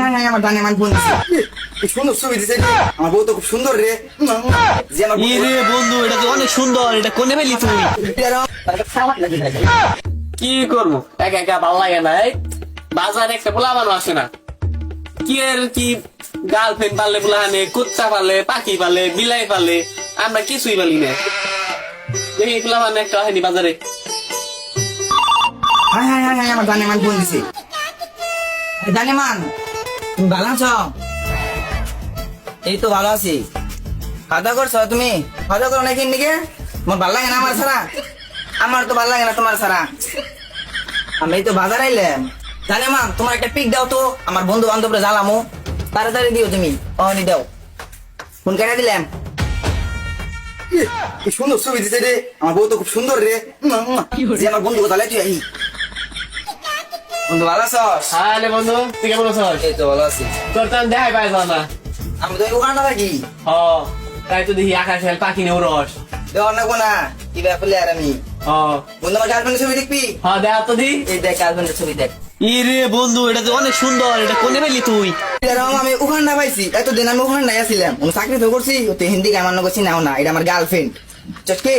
হ্যাঁ আমার জানে আমার ফোন দিছে কি সুন্দর ছবি দিছে রে আমার বউ তো খুব সুন্দর রে যে আমার ই রে বন্ধু, এটা তো অনেক সুন্দর। এটা কোনে পেলি তুই? কি করবো, একা একা ভালো লাগে না। এই বাজারে একটা পোলা বানো আসে না, কি এর কি গার্লফ্রেন্ড পালে পোলাহানে, কুত্তা পালে, পাখি পালে, বিলাই পালে, আমরা কিছুই পালি না। দেখি পোলা মানে একটা হয়নি বাজারে। হ্যাঁ আমার জানে আমার ফোন দিছে জানে মান তুমি ভালো আছো? এই তো ভালো আছি। খাওয়া দাওয়া করছো তুমি? খাওয়া দাওয়া করো নাকি নিকে? তোমার ভালো লাগে না আমার ছাড়া? আমার তো ভালো লাগে না তোমার ছাড়া। আমি এই তো বাজার আইলাম। জানে মা তোমার একটা পিক দাও তো, আমার বন্ধু বান্ধবরা জ্বালামো। তাড়াতাড়ি দিও তুমি, অনি দাও। ফোন কেটে দিলাম। কি সুন্দর ছবি দিছে রে আমার বউ তো খুব সুন্দর রে যে আমার বন্ধু কোথায় তুই আই বন্ধু ভালো আছস? হ্যাঁ রে বন্ধু, তুই কেমন আছিস? এই তো ভালো আছি। তোর তো আমি দেখাই পাই না। আমি তো ওখানে থাকি। হ, তাই তো দেখি আকাশে পাখি নেই রস। দেওয়ার না কোনা কি ব্যাপারে আর আমি হ বন্ধু আমার গার্লফ্রেন্ডের ছবি দেখবি? হ্যাঁ, দেখা তো দি। এই দেখ গার্লফ্রেন্ডের ছবি দেখ। ই রে বন্ধু, এটা তো অনেক সুন্দর। এটা কোনে পেলি তুই? এরকম আমি ওখানে না পাইছি, এতদিন আমি ওখানে নাই আসছিলাম, চাকরি তো করছি, তো হিন্দি আমার করছি নাও না, এটা আমার গার্লফ্রেন্ড। চটকে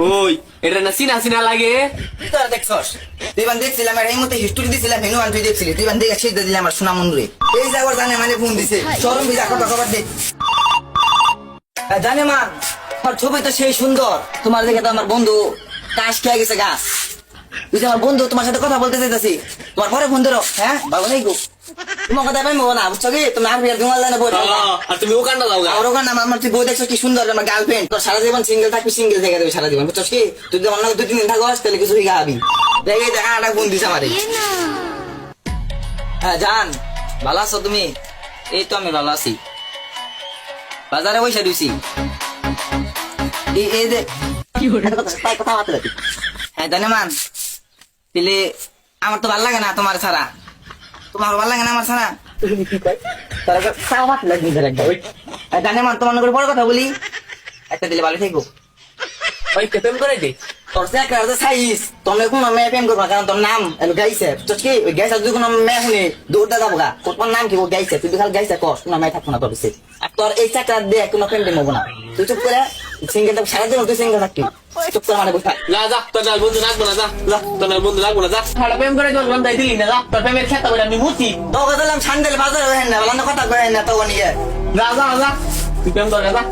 ওই এটা না চিনা চিনা লাগে। তুই তো আর দেখছস, তুই বান দেখছিলাম আর এই মতো হিস্টোরি দিছিলাম, হেনু তুই দেখছিলি, তুই বান দেখে শিখতে দিলাম আমার সোনা মন্দিরে। এই যাবার জানে মানে ফোন দিছে শরম ভিজা কথা খবর দে। জানে মা তোমার ছবি তো সেই সুন্দর, তোমার দেখে তো আমার বন্ধু কাশ খেয়ে গেছে গাছ। তুই যে আমার বন্ধু, তোমার সাথে কথা বলতে চাইতেছি, তোমার পরে ফোন ধরো। হ্যাঁ ভালো নেই গো, তোমার কথা পাইবো না, বুঝছো কি? তুমি আর বিয়ার ঘুমাল না বই আর তুমি ওখানটা যাও গা। আর ওখানে আমার তুই বই দেখছো কি সুন্দর, আমার গার্লফ্রেন্ড। তোর সারা জীবন সিঙ্গেল থাকবি, সিঙ্গেল থেকে দেবে সারা জীবন, বুঝছো কি? তুই যদি অন্য 2-3 দিন থাকস তাহলে কিছু গাবি দেখে দেখা একটা ফোন দিছে আমারে। হ্যাঁ জান ভালো আছো তুমি? এই তো আমি ভালো আছি, বাজারে বসে দিছি। এই যে কথা বলতে হ্যাঁ জানে মান তাহলে আমার তো ভালো লাগে না তোমার ছাড়া, তোমার ভালো লাগে না আমার ছাড়া। জানে মান তোমার করে বড় কথা বলি, একটা দিলে ভালো থাকবো। ওই প্রেম করে দে। তোর সে একটা সাইজ তোমরা কোন মেয়ে প্রেম করবা, কারণ তোর নাম গাইছে কি ওই গাইছে, যদি কোনো মেয়ে শুনে দৌড়তে যাবো গা, তোর নাম কি ও গাইছে, তুই খালি গাইছে কস, কোনো মেয়ে থাকবো না তোর সে। আর তোর এই চাকরা দিয়ে কোনো প্রেম টেম হবো না, তুই চুপ করে সিঙ্গেল সারা জীবন তুই সিঙ্গেল থাকবি, চুপ করে মানে বসে যা যা, তোর নাল বন্ধু রাখবো না, যা যা, তোর নাল বন্ধু রাখবো না, যা। প্রেম করে তোর বন্ধু দিলি না, যা। তোর প্রেমের খেতা বলে আমি মুতি। তো বললাম সান্ডেল বাজারে হয় না, কথা কয় না তো নিয়ে যা যা যা, তুই প্রেম করে যা।